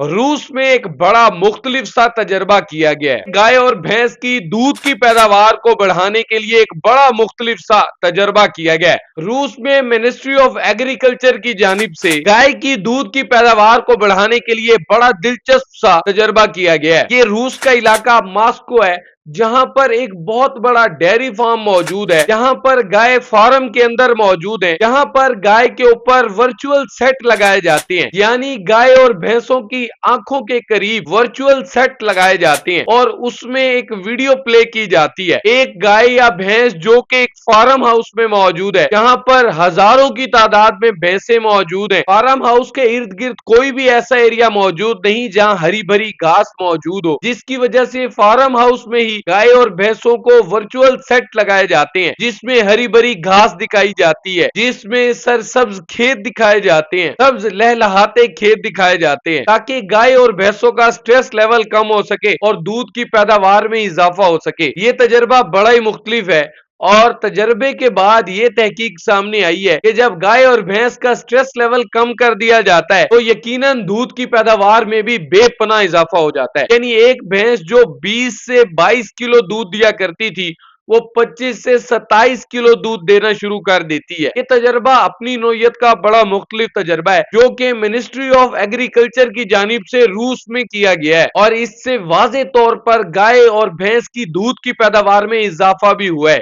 रूस में एक बड़ा मुख्तलिफ सा तजर्बा किया गया है। गाय और भैंस की दूध की पैदावार को बढ़ाने के लिए एक बड़ा मुख्तलिफ सा तजर्बा किया गया है। रूस में मिनिस्ट्री ऑफ एग्रीकल्चर की जानिब से गाय की दूध की पैदावार को बढ़ाने के लिए बड़ा दिलचस्प सा तजर्बा किया गया है। ये रूस का इलाका मॉस्को है, जहां पर एक बहुत बड़ा डेयरी फार्म मौजूद है, जहां पर गाय फार्म के अंदर मौजूद है, जहां पर गाय के ऊपर वर्चुअल सेट लगाए जाते हैं, यानी गाय और भैंसों की आंखों के करीब वर्चुअल सेट लगाए जाते हैं और उसमें एक वीडियो प्ले की जाती है। एक गाय या भैंस जो कि एक फार्म हाउस में मौजूद है, जहां पर हजारों की तादाद में भैंसे मौजूद हैं। फार्म हाउस के इर्द गिर्द कोई भी ऐसा एरिया मौजूद नहीं जहां हरी भरी घास मौजूद हो, जिसकी वजह से फार्म हाउस में ही गाय और भैंसों को वर्चुअल सेट लगाए जाते हैं, जिसमें हरी भरी घास दिखाई जाती है, जिसमें सरसब्ज खेत दिखाए जाते हैं, सब्ज लहलहाते खेत दिखाए जाते हैं, ताकि गाय और भैंसों का स्ट्रेस लेवल कम हो सके और दूध की पैदावार में इजाफा हो सके। ये तजर्बा बड़ा ही मुख्तलिफ है और तजर्बे के बाद ये तहकीक सामने आई है कि जब गाय और भैंस का स्ट्रेस लेवल कम कर दिया जाता है तो यकीनन दूध की पैदावार में भी बेपनाह इजाफा हो जाता है। यानी एक भैंस जो 20 से 22 किलो दूध दिया करती थी, वो 25 से 27 किलो दूध देना शुरू कर देती है। ये तजर्बा अपनी नौयत का बड़ा मुख्तलिफ तजर्बा है, जो कि मिनिस्ट्री ऑफ एग्रीकल्चर की जानिब से रूस में किया गया है और इससे वाज़े तौर पर गाय और भैंस की दूध की पैदावार में इजाफा भी हुआ है।